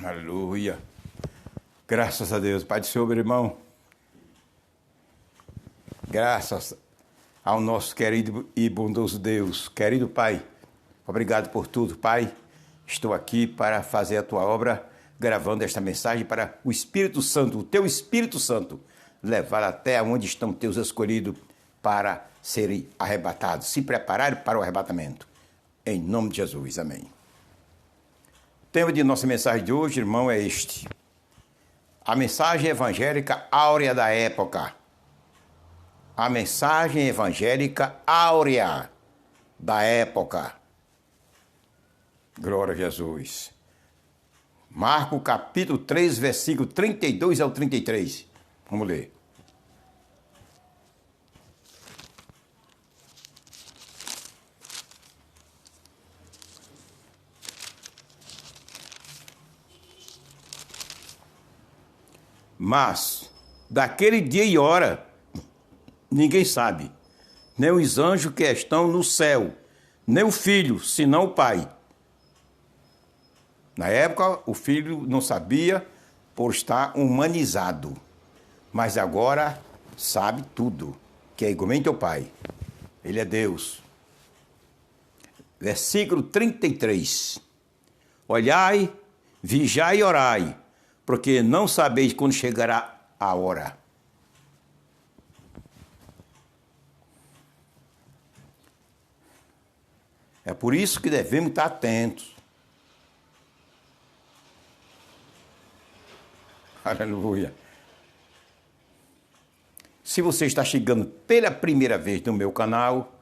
Aleluia. Graças a Deus. Pai do Senhor, meu irmão. Graças ao nosso querido e bondoso Deus. Querido Pai, obrigado por tudo, Pai. Estou aqui para fazer a Tua obra, gravando esta mensagem para o Espírito Santo, o Teu Espírito Santo, levar até onde estão Teus escolhidos para serem arrebatados, se prepararem para o arrebatamento. Em nome de Jesus. Amém. O tema de nossa mensagem de hoje, irmão, é este. A mensagem evangélica áurea da época. A mensagem evangélica áurea da época. Glória a Jesus. Marcos capítulo 3, versículo 32 ao 33. Vamos ler. Mas, daquele dia e hora, ninguém sabe, nem os anjos que estão no céu, nem o Filho, senão o Pai. Na época, o Filho não sabia por estar humanizado, mas agora sabe tudo, que é igualmente ao Pai. Ele é Deus. Versículo 33. Olhai, vigiai e orai, porque não sabeis quando chegará a hora. É por isso que devemos estar atentos. Aleluia. Se você está chegando pela primeira vez no meu canal,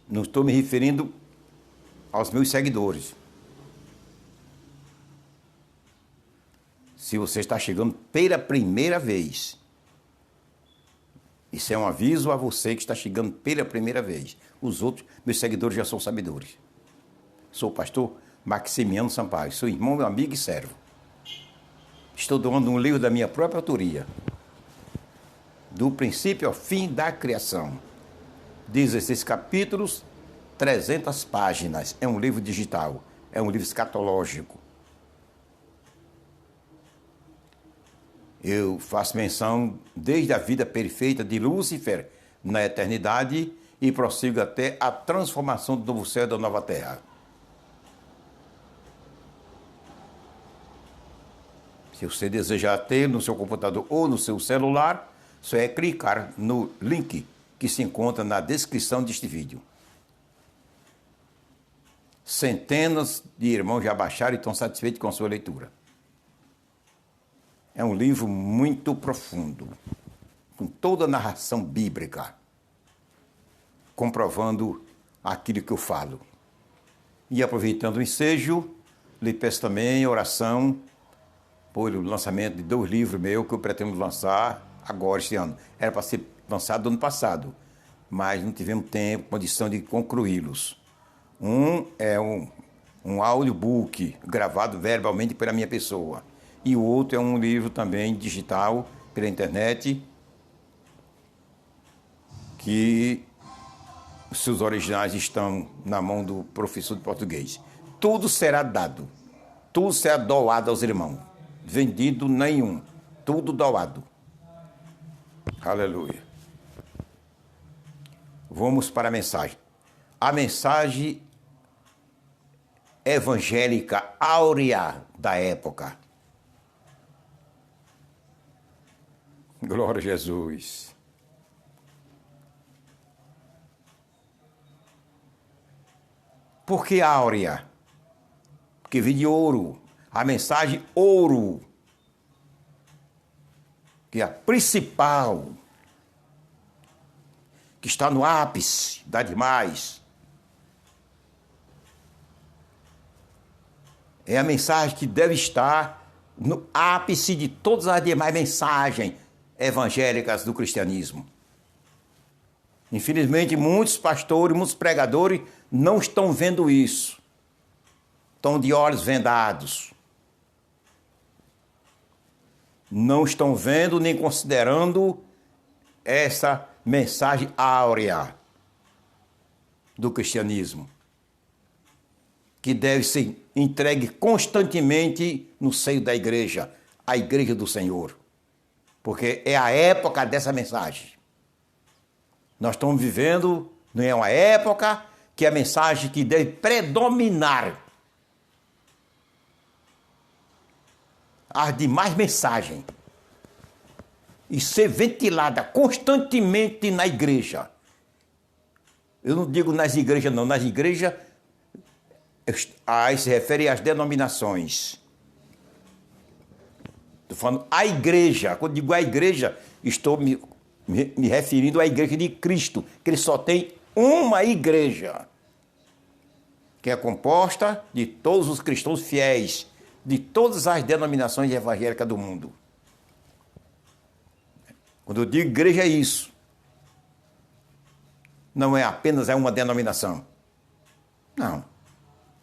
não estou me referindo aos meus seguidores. Se você está chegando pela primeira vez, isso é um aviso a você que está chegando pela primeira vez. Os outros, meus seguidores, já são sabedores. Sou o pastor Maximiano Sampaio, sou irmão, meu amigo e servo. Estou doando um livro da minha própria autoria, do princípio ao fim da criação. 16 capítulos, 300 páginas. É um livro digital, é um livro escatológico. Eu faço menção desde a vida perfeita de Lúcifer na eternidade e prossigo até a transformação do novo céu e da nova terra. Se você desejar ter no seu computador ou no seu celular, só é clicar no link que se encontra na descrição deste vídeo. Centenas de irmãos já baixaram e estão satisfeitos com a sua leitura. É um livro muito profundo, com toda a narração bíblica, comprovando aquilo que eu falo. E aproveitando o ensejo, lhe peço também oração por o lançamento de 2 livros meus que eu pretendo lançar agora, este ano. Era para ser lançado no ano passado, mas não tivemos tempo, condição de concluí-los. Um é um audiobook gravado verbalmente pela minha pessoa. E o outro é um livro também digital, pela internet, que os seus originais estão na mão do professor de português. Tudo será dado, tudo será doado aos irmãos. Vendido nenhum, tudo doado. Aleluia. Vamos para a mensagem. A mensagem evangélica áurea da época. Glória a Jesus. Por que áurea? Porque vem de ouro. A mensagem ouro, que é a principal, que está no ápice, dá demais. É a mensagem que deve estar no ápice de todas as demais mensagens evangélicas do cristianismo. Infelizmente, muitos pastores, muitos pregadores não estão vendo isso. Estão de olhos vendados. Não estão vendo nem considerando essa mensagem áurea do cristianismo, que deve ser entregue constantemente no seio da igreja, a igreja do Senhor. Porque é a época dessa mensagem. Nós estamos vivendo, não é uma época que é a mensagem que deve predominar as demais mensagens e ser ventilada constantemente na igreja. Eu não digo nas igrejas, não. Nas igrejas, aí se refere às denominações. Estou falando a igreja. Quando digo a igreja, estou me referindo à igreja de Cristo, que ele só tem uma igreja, que é composta de todos os cristãos fiéis, de todas as denominações evangélicas do mundo. Quando eu digo igreja é isso. Não é apenas uma denominação. Não.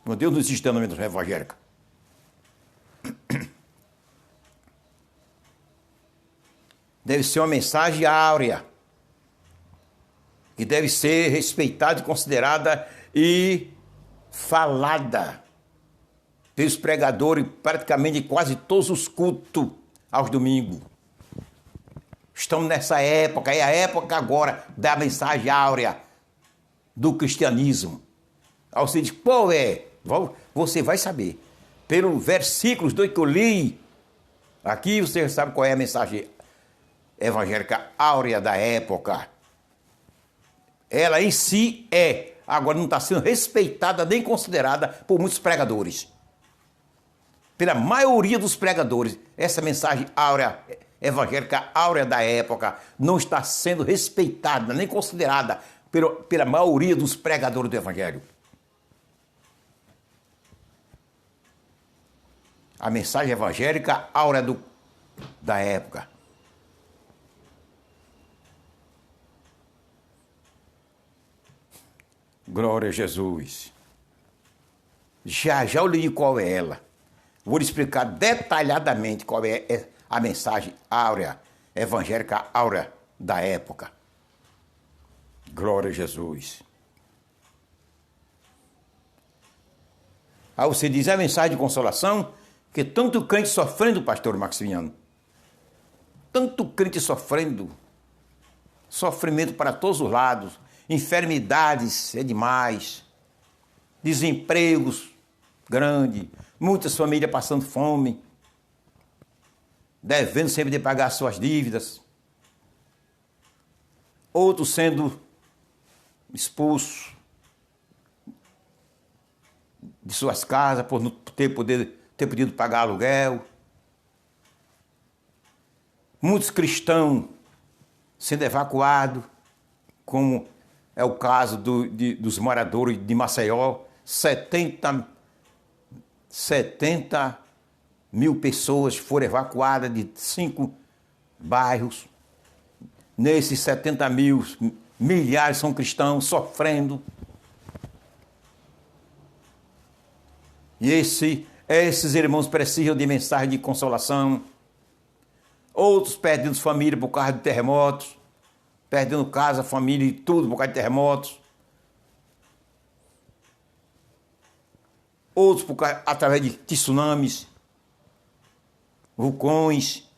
Meu Deus, não existe denominação evangélica. Deve ser uma mensagem áurea, que deve ser respeitada e considerada e falada pelos pregadores praticamente quase todos os cultos aos domingos. Estamos nessa época, é a época agora da mensagem áurea do cristianismo. Aí você diz, qual é? Você vai saber. Pelos versículos do que eu li, aqui você sabe qual é a mensagem evangélica áurea da época. Ela em si agora não está sendo respeitada nem considerada por muitos pregadores. Pela maioria dos pregadores, essa mensagem áurea, evangélica áurea da época, não está sendo respeitada nem considerada pela maioria dos pregadores do evangelho. A mensagem evangélica áurea da época. Glória a Jesus. Já eu li qual é ela. Vou lhe explicar detalhadamente qual é a mensagem áurea, evangélica áurea da época. Glória a Jesus. Aí você diz, a mensagem de consolação, que tanto crente sofrendo, pastor Maximiano. Tanto crente sofrendo. Sofrimento para todos os lados. Enfermidades é demais. Desempregos grande. Muitas famílias passando fome. Devendo sempre de pagar suas dívidas. Outros sendo expulsos de suas casas por não ter podido pagar aluguel. Muitos cristãos sendo evacuados, como é o caso dos moradores de Maceió. 70 mil pessoas foram evacuadas de 5 bairros. Nesses 70 mil, milhares são cristãos sofrendo. E esses irmãos precisam de mensagem de consolação. Outros perdendo família por causa de terremotos. Perdendo casa, família e tudo por causa de terremotos. Outros através de tsunamis, vulcões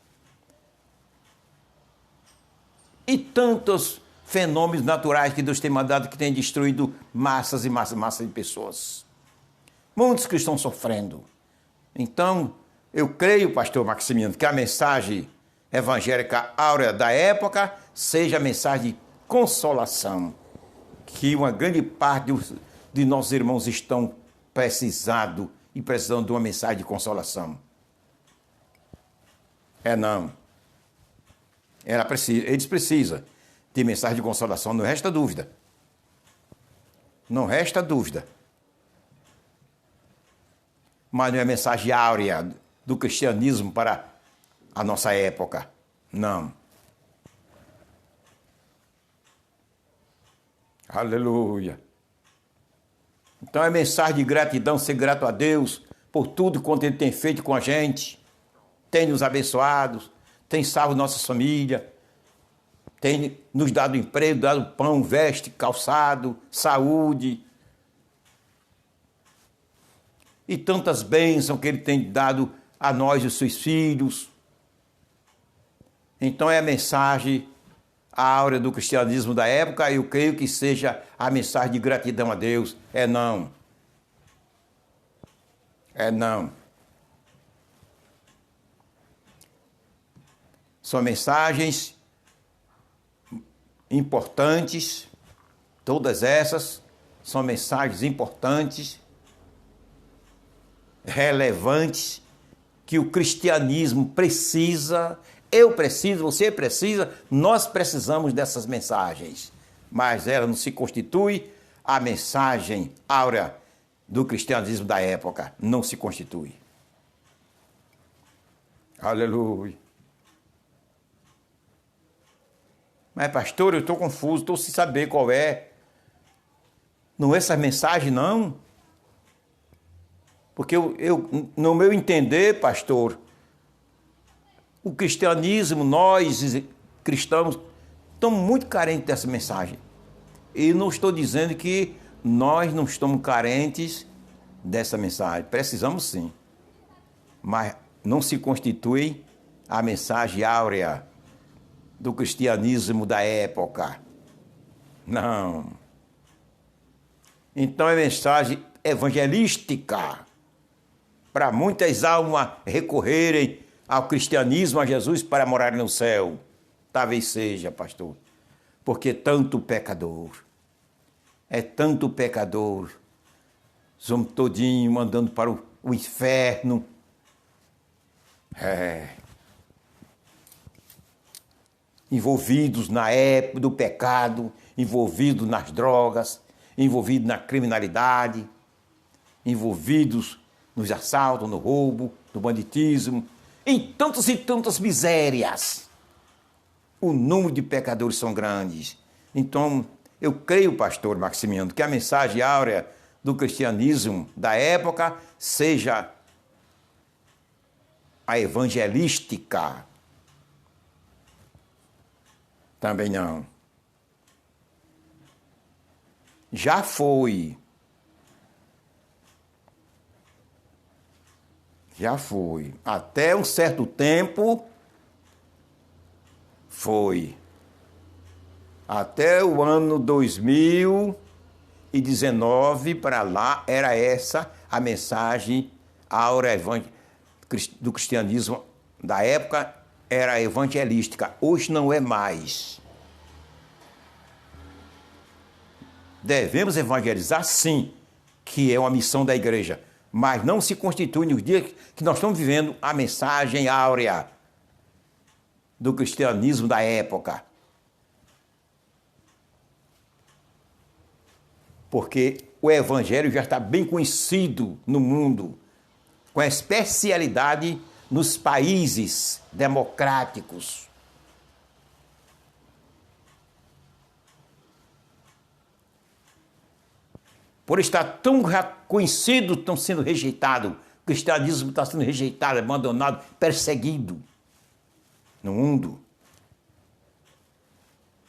e tantos fenômenos naturais que Deus tem mandado, que tem destruído massas e massas de pessoas. Muitos que estão sofrendo. Então, eu creio, pastor Maximiano, que a mensagem evangélica áurea da época seja a mensagem de consolação, que uma grande parte de nossos irmãos estão precisando de uma mensagem de consolação. Não. Eles precisam de mensagem de consolação, não resta dúvida. Não resta dúvida. Mas não é mensagem áurea do cristianismo para a nossa época. Não. Aleluia. Então é mensagem de gratidão, ser grato a Deus por tudo quanto Ele tem feito com a gente. Tem nos abençoado, tem salvo nossas famílias, tem nos dado emprego, dado pão, veste, calçado, saúde. e tantas bênçãos que Ele tem dado a nós, os seus filhos. Então é a mensagem áurea do cristianismo da época, eu creio que seja a mensagem de gratidão a Deus. É não. É não. São mensagens importantes, todas essas são mensagens importantes, relevantes, que o cristianismo precisa, eu preciso, você precisa, nós precisamos dessas mensagens. Mas ela não se constitui a mensagem áurea do cristianismo da época. Não se constitui. Aleluia. Mas, pastor, eu estou confuso, estou sem saber qual é. Não é essa mensagem, não. Porque no meu entender, pastor, o cristianismo, nós cristãos, estamos muito carentes dessa mensagem. E não estou dizendo que nós não estamos carentes dessa mensagem. Precisamos sim. Mas não se constitui a mensagem áurea do cristianismo da época. Não. Então é mensagem evangelística para muitas almas recorrerem ao cristianismo, a Jesus, para morarem no céu. Talvez seja, pastor. Porque tanto pecador, é tanto pecador, somos todinho mandando para o inferno. Envolvidos na época do pecado, envolvidos nas drogas, envolvidos na criminalidade, envolvidos nos assaltos, no roubo, no banditismo, em tantas e tantas misérias. O número de pecadores são grandes. Então, eu creio, pastor Maximiano, que a mensagem áurea do cristianismo da época seja a evangelística. Também não. Já foi. Já foi. Até um certo tempo, foi. Até o ano 2019, para lá, era essa a mensagem áurea do cristianismo da época, era evangelística. Hoje não é mais. Devemos evangelizar, sim, que é uma missão da igreja, mas não se constitui nos dias que nós estamos vivendo a mensagem áurea do cristianismo da época. Porque o evangelho já está bem conhecido no mundo, com especialidade nos países democráticos. Por estar tão conhecido, estão sendo rejeitado. O cristianismo está sendo rejeitado, abandonado, perseguido no mundo.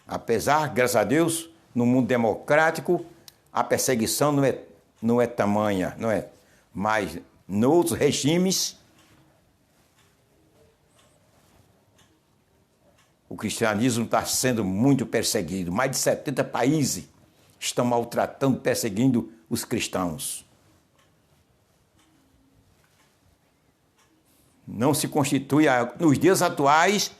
Apesar, graças a Deus, no mundo democrático, a perseguição não é tamanha, não é? Mas em outros regimes, o cristianismo está sendo muito perseguido. Mais de 70 países estão maltratando, perseguindo os cristãos. Não se constitui, nos dias atuais,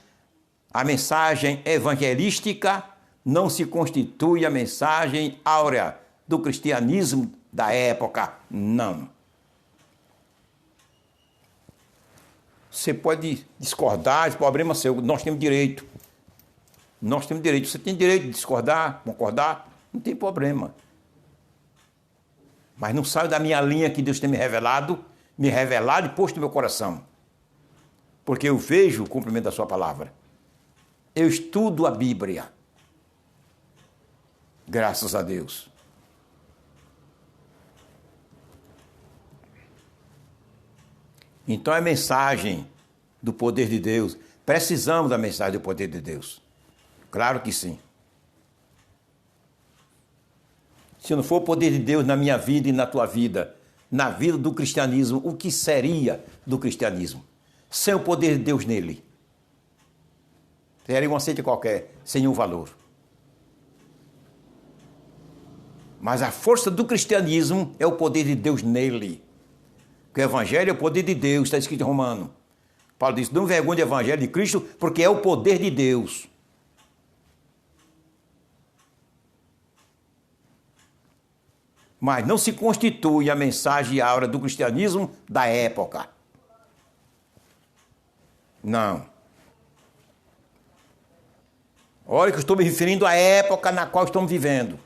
a mensagem evangelística não se constitui a mensagem áurea do cristianismo da época, não. Você pode discordar, esse problema é seu, nós temos direito. Nós temos direito, você tem direito de discordar, concordar, não tem problema. Mas não saio da minha linha que Deus tem me revelado e posto no meu coração. Porque eu vejo o cumprimento da sua palavra. Eu estudo a Bíblia. Graças a Deus. Então é mensagem do poder de Deus. Precisamos da mensagem do poder de Deus. Claro que sim. Se não for o poder de Deus na minha vida e na tua vida, na vida do cristianismo, o que seria do cristianismo sem o poder de Deus nele? Seria uma seita qualquer, sem nenhum valor. Mas a força do cristianismo é o poder de Deus nele. Porque o evangelho é o poder de Deus, está escrito em Romano. Paulo diz, não envergonhe do evangelho de Cristo, porque é o poder de Deus. Mas não se constitui a mensagem e a aura do cristianismo da época. Não. Olha que eu estou me referindo à época na qual estamos vivendo.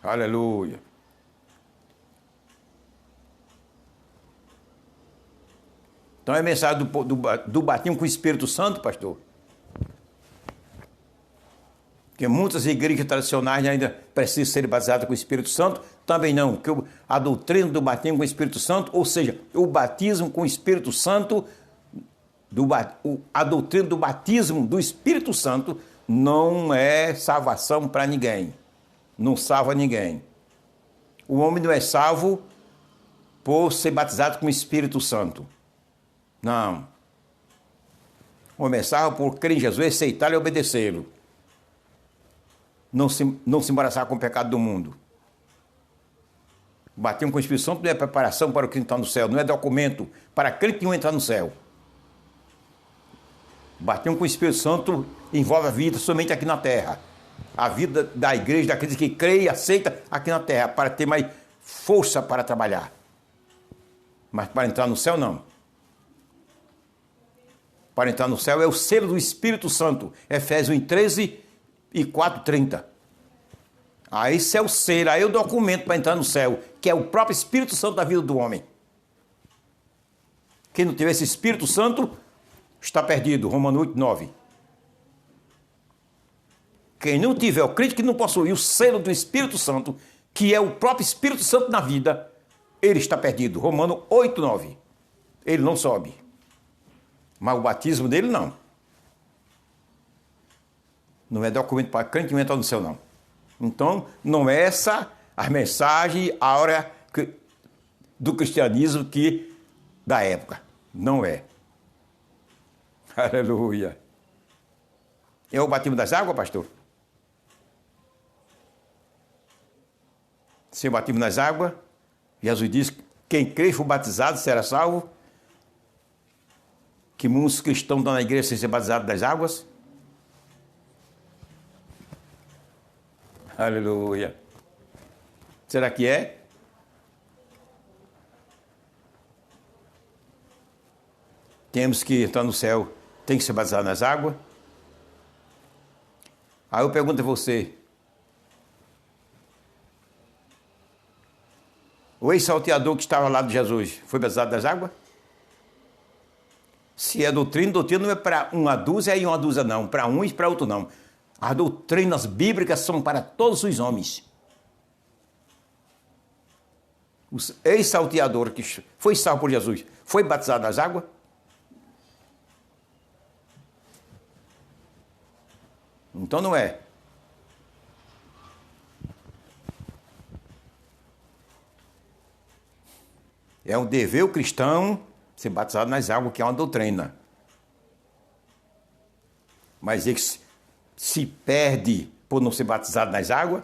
Aleluia. Então é a mensagem do batismo com o Espírito Santo, pastor? Porque muitas igrejas tradicionais ainda precisam ser batizadas com o Espírito Santo. Também não, porque a doutrina do batismo com o Espírito Santo, ou seja, o batismo com o Espírito Santo, a doutrina do batismo do Espírito Santo não é salvação para ninguém. Não salva ninguém. O homem não é salvo por ser batizado com o Espírito Santo. Não. O homem é salvo por crer em Jesus, aceitá-lo e obedecê-lo. Não se embaraçar com o pecado do mundo. O batismo com o Espírito Santo não é preparação para o crente entrar no céu, não é documento para crente nenhum entrar no céu. O batismo com o Espírito Santo envolve a vida somente aqui na terra. A vida da igreja, daqueles que creem e aceitam aqui na terra, para ter mais força para trabalhar. Mas para entrar no céu, não. Para entrar no céu é o selo do Espírito Santo. Efésios 13 e 4:30. Aí esse é o selo, aí é o documento para entrar no céu, que é o próprio Espírito Santo da vida do homem. Quem não tiver esse Espírito Santo está perdido. Romanos 8:9. Quem não tiver, o crente que não possui o selo do Espírito Santo, que é o próprio Espírito Santo na vida, ele está perdido. Romanos 8:9. Ele não sobe. Mas o batismo dele não. Não é documento para crente que não entra no céu, não. Então, não é essa a mensagem, a hora do cristianismo da época. Não é. Aleluia. É o batismo das águas, pastor? Sem o batismo nas águas, Jesus disse que quem crê e for batizado será salvo. Que muitos cristãos estão na igreja sem ser batizados das águas. Aleluia. Será que é? Temos que entrar no céu, tem que ser batizado nas águas? Aí eu pergunto a você, o ex-salteador que estava lá de Jesus foi batizado das águas? Se é doutrina não é para uma dúzia e uma dúzia não, para um e para outro não. As doutrinas bíblicas são para todos os homens. O ex-salteador que foi salvo por Jesus foi batizado nas águas? Então não é. É um dever o cristão ser batizado nas águas, que é uma doutrina. Mas ele se perde por não ser batizado nas águas?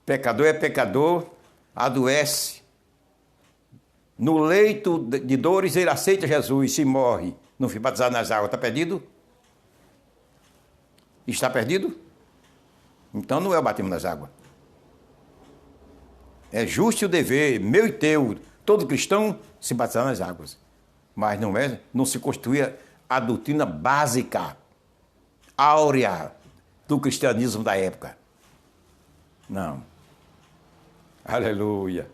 Pecador é pecador, adoece. No leito de dores ele aceita Jesus, se morre, não foi batizado nas águas, está perdido? Está perdido? Então não é o batismo nas águas. É justo o dever, meu e teu, todo cristão, se batizar nas águas. Mas não se constitui a doutrina básica, áurea do cristianismo da época. Não. Aleluia.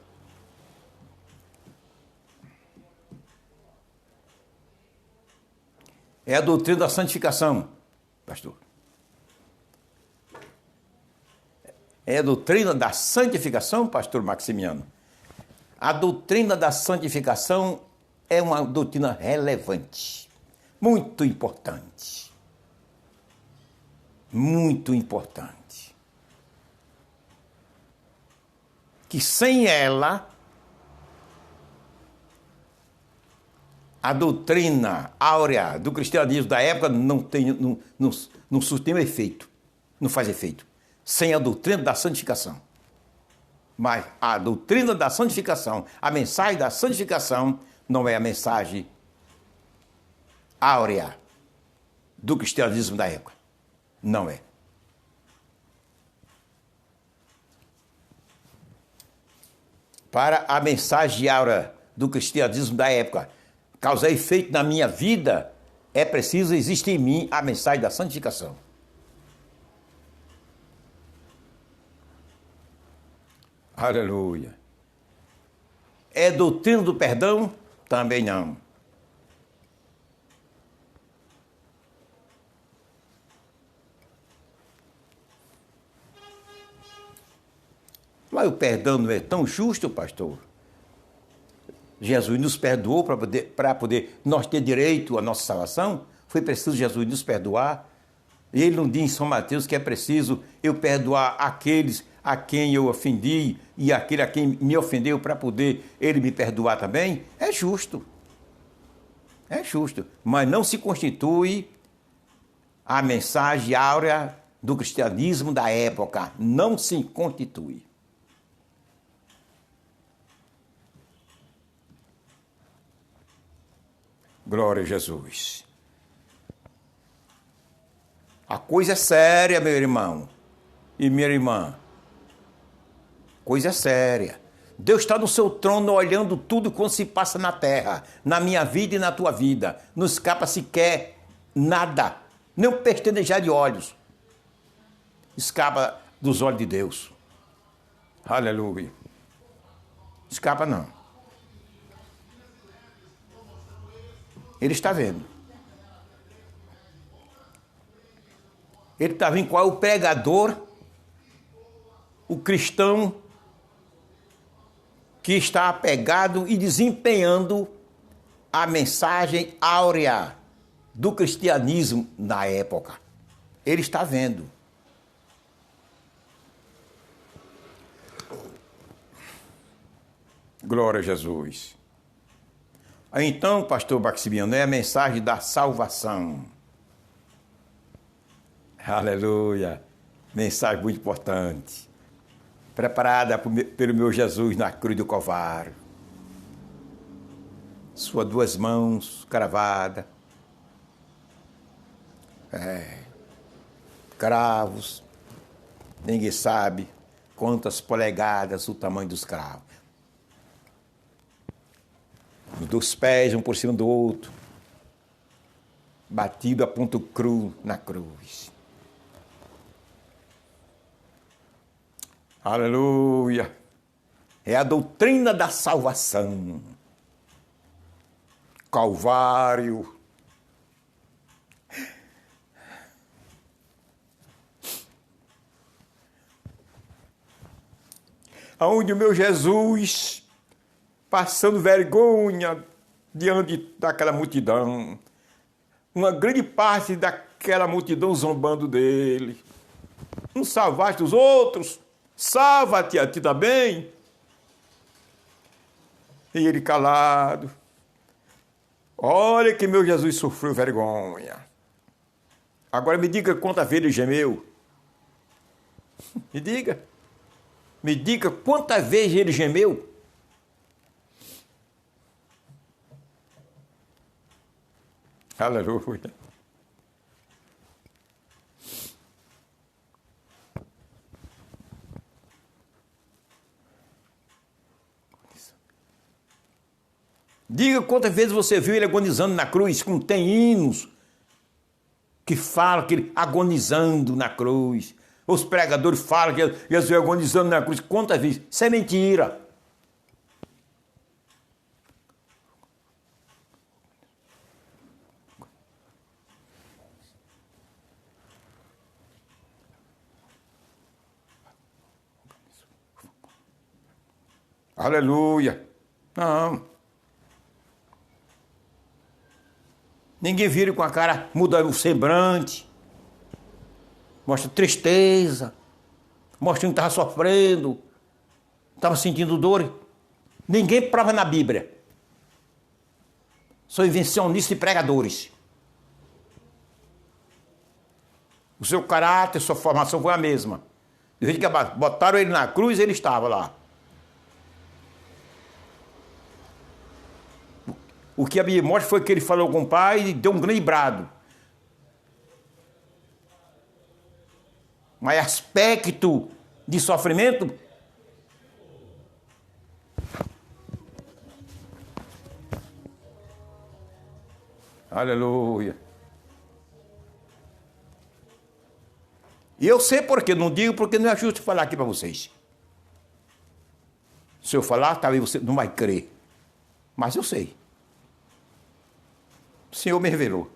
É a doutrina da santificação, pastor. É a doutrina da santificação, pastor Maximiano. A doutrina da santificação é uma doutrina relevante, muito importante. Muito importante. Que sem ela, a doutrina áurea do cristianismo da época não surte nenhum efeito, não faz efeito. Sem a doutrina da santificação. Mas a doutrina da santificação, a mensagem da santificação, não é a mensagem áurea do cristianismo da época. Não é. Para a mensagem áurea do cristianismo da época causar efeito na minha vida, é preciso existir em mim a mensagem da santificação. Aleluia. É doutrina do perdão? Também não. Mas o perdão não é tão justo, pastor? Jesus nos perdoou para poder nós ter direito à nossa salvação? Foi preciso Jesus nos perdoar? E ele não diz em São Mateus que é preciso eu perdoar aqueles a quem eu ofendi e aquele a quem me ofendeu para poder ele me perdoar também? É justo. É justo. Mas não se constitui a mensagem áurea do cristianismo da época. Não se constitui. Glória a Jesus. A coisa é séria, meu irmão e minha irmã. Coisa séria. Deus está no seu trono olhando tudo quanto se passa na terra, na minha vida e na tua vida. Não escapa sequer nada, nem um pestanejar de olhos. Escapa dos olhos de Deus. Aleluia. Escapa não. Ele está vendo. Ele está vendo qual é o pregador, o cristão que está apegado e desempenhando a mensagem áurea do cristianismo na época. Ele está vendo. Glória a Jesus. Então, pastor Maximiano, é a mensagem da salvação. Aleluia. Mensagem muito importante. Preparada pelo meu Jesus na cruz do Calvário. Suas duas mãos cravadas. Cravos. Ninguém sabe quantas polegadas o tamanho dos cravos. Dos pés, um por cima do outro. Batido a ponto cru na cruz. Aleluia. É a doutrina da salvação. Calvário. Aonde o meu Jesus, passando vergonha diante daquela multidão, uma grande parte daquela multidão zombando dele. Não salvaste os outros? Salva-te a ti também. E ele calado. Olha que meu Jesus sofreu vergonha. Agora me diga quantas vezes ele gemeu. Me diga. Me diga quantas vezes ele gemeu. Aleluia. Diga quantas vezes você viu ele agonizando na cruz, como tem hinos que falam que ele agonizando na cruz. Os pregadores falam que Jesus agonizando na cruz. Quantas vezes? Isso é mentira. Aleluia. Não. Ninguém vira com a cara, muda o semblante, mostra tristeza, mostrando que estava sofrendo, estava sentindo dor. Ninguém prova na Bíblia. São invencionistas e pregadores. O seu caráter, sua formação foi a mesma. Desde que botaram ele na cruz, ele estava lá. O que a Bíblia mostra foi que ele falou com o pai e deu um grande brado. Mas aspecto de sofrimento, aleluia. E eu sei porque, não digo porque não é justo falar aqui para vocês. Se eu falar, talvez você não vai crer. Mas eu sei. O Senhor me revelou.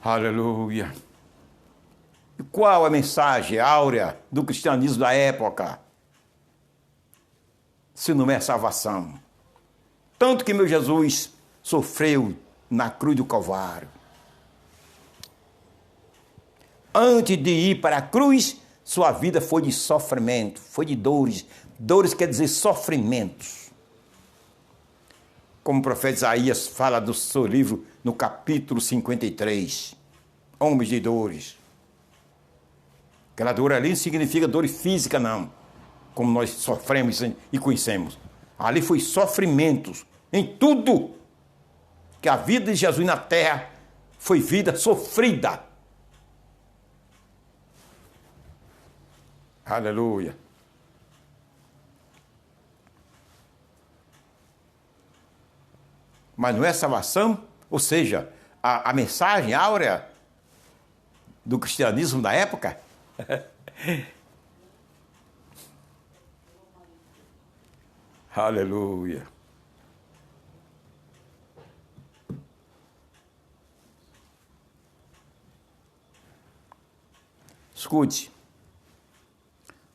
Aleluia. E qual a mensagem áurea do cristianismo da época? Se não é salvação. Tanto que meu Jesus sofreu na cruz do Calvário. Antes de ir para a cruz, sua vida foi de sofrimento, foi de dores. Dores quer dizer sofrimentos. Como o profeta Isaías fala do seu livro no capítulo 53. Homens de dores. Aquela dor ali não significa dor física, não. Como nós sofremos e conhecemos. Ali foi sofrimentos em tudo. Que a vida de Jesus na terra foi vida sofrida. Aleluia. Mas não é salvação? Ou seja, a mensagem áurea do cristianismo da época? Aleluia. Escute.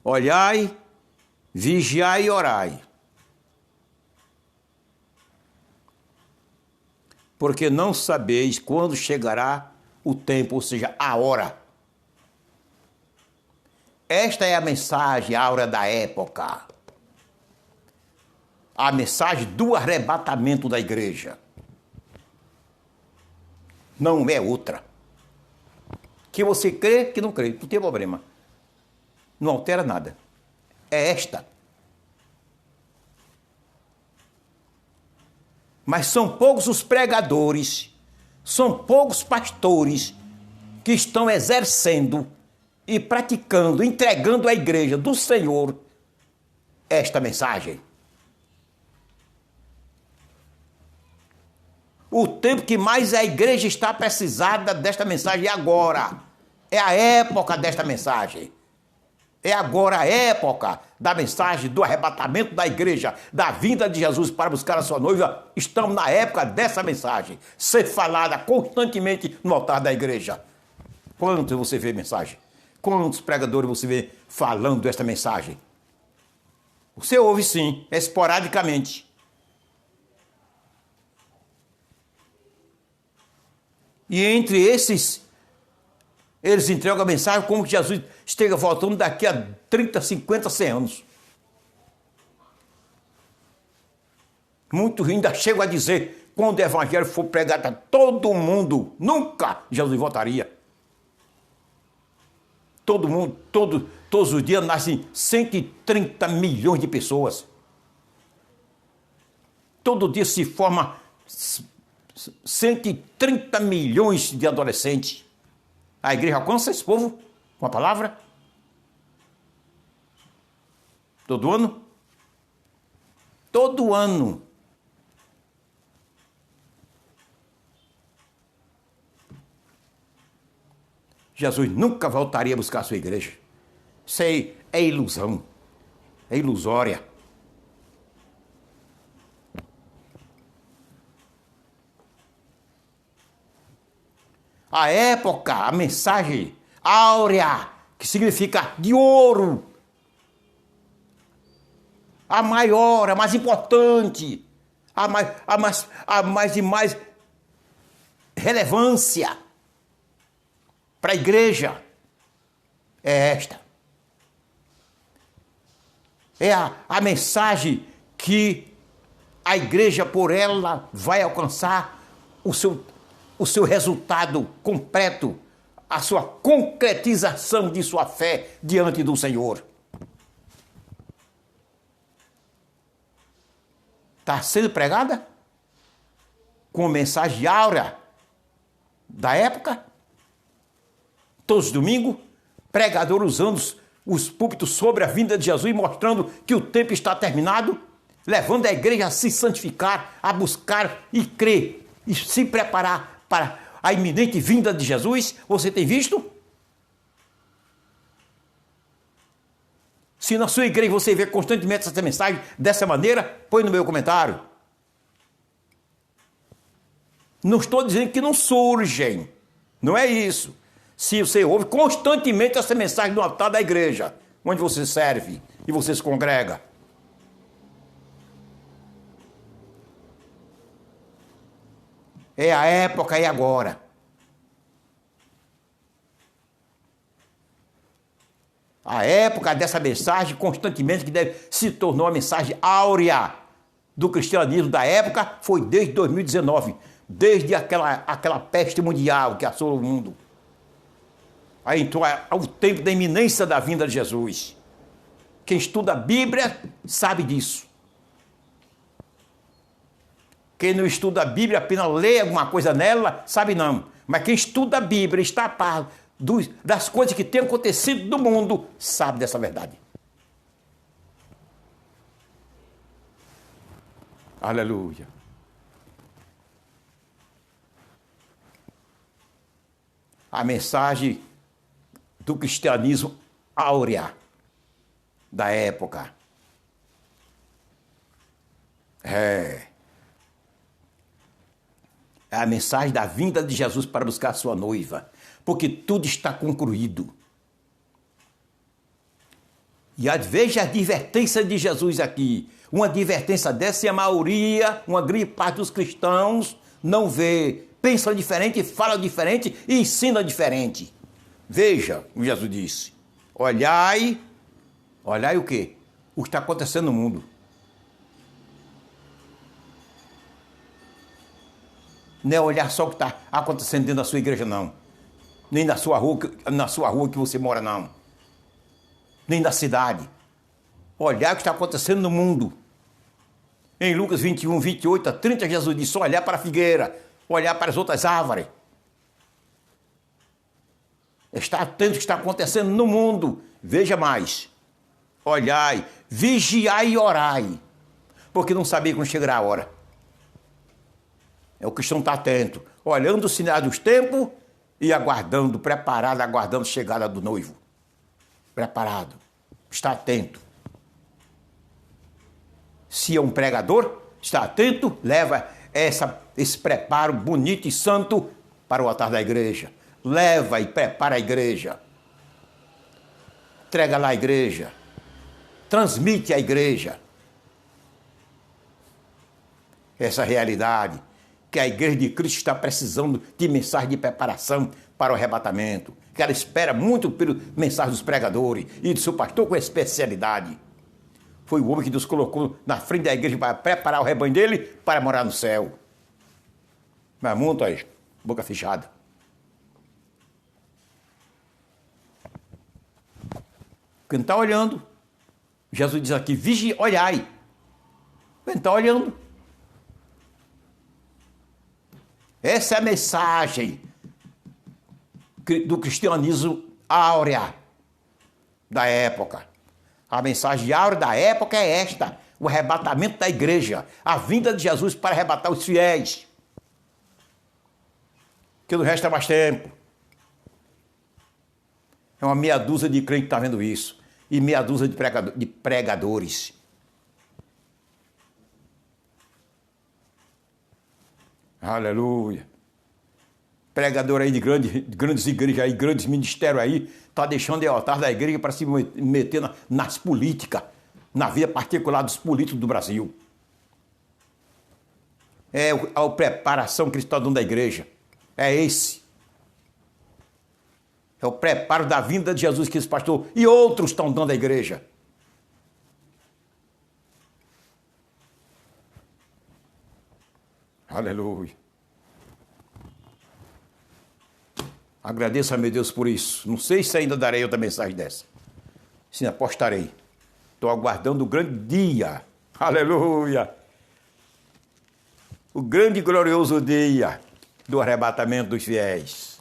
Olhai, vigiai e orai. Porque não sabeis quando chegará o tempo, ou seja, a hora. Esta é a mensagem áurea da época. A mensagem do arrebatamento da igreja. Não é outra. Que você crê, que não crê, não tem problema. Não altera nada. É esta. Mas são poucos os pregadores, são poucos pastores que estão exercendo e praticando, entregando à igreja do Senhor esta mensagem. O tempo que mais a igreja está precisada desta mensagem é agora. É a época desta mensagem. É agora a época da mensagem do arrebatamento da igreja, da vinda de Jesus para buscar a sua noiva. Estamos na época dessa mensagem, ser falada constantemente no altar da igreja. Quantos você vê mensagem? Quantos pregadores você vê falando desta mensagem? Você ouve sim, esporadicamente. E entre esses, eles entregam a mensagem como que Jesus esteja voltando daqui a 30, 50, 100 anos. Muitos ainda chegam a dizer, quando o evangelho for pregado a todo mundo, nunca Jesus voltaria. Todo mundo, todos os dias nascem 130 milhões de pessoas. Todo dia se forma 130 milhões de adolescentes. A igreja alcança esse povo com a palavra? Todo ano? Todo ano. Jesus nunca voltaria a buscar a sua igreja. Isso aí é ilusão. É ilusória. A época, a mensagem áurea, que significa de ouro. A maior, a mais importante. a mais e mais relevância para a igreja é esta. É a mensagem que a igreja, por ela, vai alcançar o seu resultado completo, a sua concretização de sua fé diante do Senhor. Está sendo pregada com a mensagem áurea da época, todos os domingos, pregador usando os púlpitos sobre a vinda de Jesus, mostrando que o tempo está terminado, levando a igreja a se santificar, a buscar e crer, e se preparar para a iminente vinda de Jesus. Você tem visto? Se na sua igreja você vê constantemente essa mensagem dessa maneira, põe no meu comentário. Não estou dizendo que não surgem, não é isso. Se você ouve constantemente essa mensagem no altar da igreja, onde você serve e você se congrega. É a época e agora. A época dessa mensagem constantemente, que se tornou a mensagem áurea do cristianismo da época, foi desde 2019, desde aquela peste mundial que assolou o mundo. Aí entrou o tempo da iminência da vinda de Jesus. Quem estuda a Bíblia sabe disso. Quem não estuda a Bíblia, apenas lê alguma coisa nela, sabe não. Mas quem estuda a Bíblia, está a par das coisas que têm acontecido no mundo, sabe dessa verdade. Aleluia. A mensagem do cristianismo áurea da época. É a mensagem da vinda de Jesus para buscar a sua noiva, porque tudo está concluído. E veja a advertência de Jesus aqui. Uma advertência dessa e a maioria, uma grande parte dos cristãos não vê. Pensa diferente, fala diferente e ensina diferente. Veja o que Jesus disse. Olhai o quê? O que está acontecendo no mundo. Não é olhar só o que está acontecendo dentro da sua igreja, não. Nem na sua rua que você mora, não. Nem na cidade. Olhar o que está acontecendo no mundo. Em Lucas 21, 28 a 30, Jesus disse, olhar para a figueira, olhar para as outras árvores. Está atento ao que está acontecendo no mundo. Veja mais. Olhai, vigiai e orai. Porque não sabia quando chegará a hora. É o cristão está atento, olhando os sinais dos tempos e aguardando, preparado, aguardando a chegada do noivo. Preparado, está atento. Se é um pregador, está atento, leva esse preparo bonito e santo para o altar da igreja. Leva e prepara a igreja. Entrega lá a igreja. Transmite à igreja essa realidade, que a igreja de Cristo está precisando de mensagem de preparação para o arrebatamento, que ela espera muito pela mensagem dos pregadores e do seu pastor com especialidade. Foi o homem que Deus colocou na frente da igreja para preparar o rebanho dele para morar no céu. Mas muito aí, boca fechada. Quem está olhando, Jesus diz aqui, vigie, olhai. Quem está olhando. Essa é a mensagem do cristianismo áurea da época. A mensagem áurea da época é esta, o arrebatamento da igreja, a vinda de Jesus para arrebatar os fiéis. Que não resta mais tempo. É uma meia dúzia de crentes que está vendo isso. E meia dúzia de pregadores. Aleluia. Pregador aí de grandes igrejas aí, grandes ministérios aí, está deixando o altar da igreja para se meter nas políticas, na vida particular dos políticos do Brasil. É a preparação que Cristo está dando da igreja. É esse. É o preparo da vinda de Jesus que esse pastor e outros estão dando à igreja. Aleluia. Agradeço a meu Deus por isso. Não sei se ainda darei outra mensagem dessa. Sim, apostarei. Estou aguardando o grande dia. Aleluia. O grande e glorioso dia do arrebatamento dos fiéis.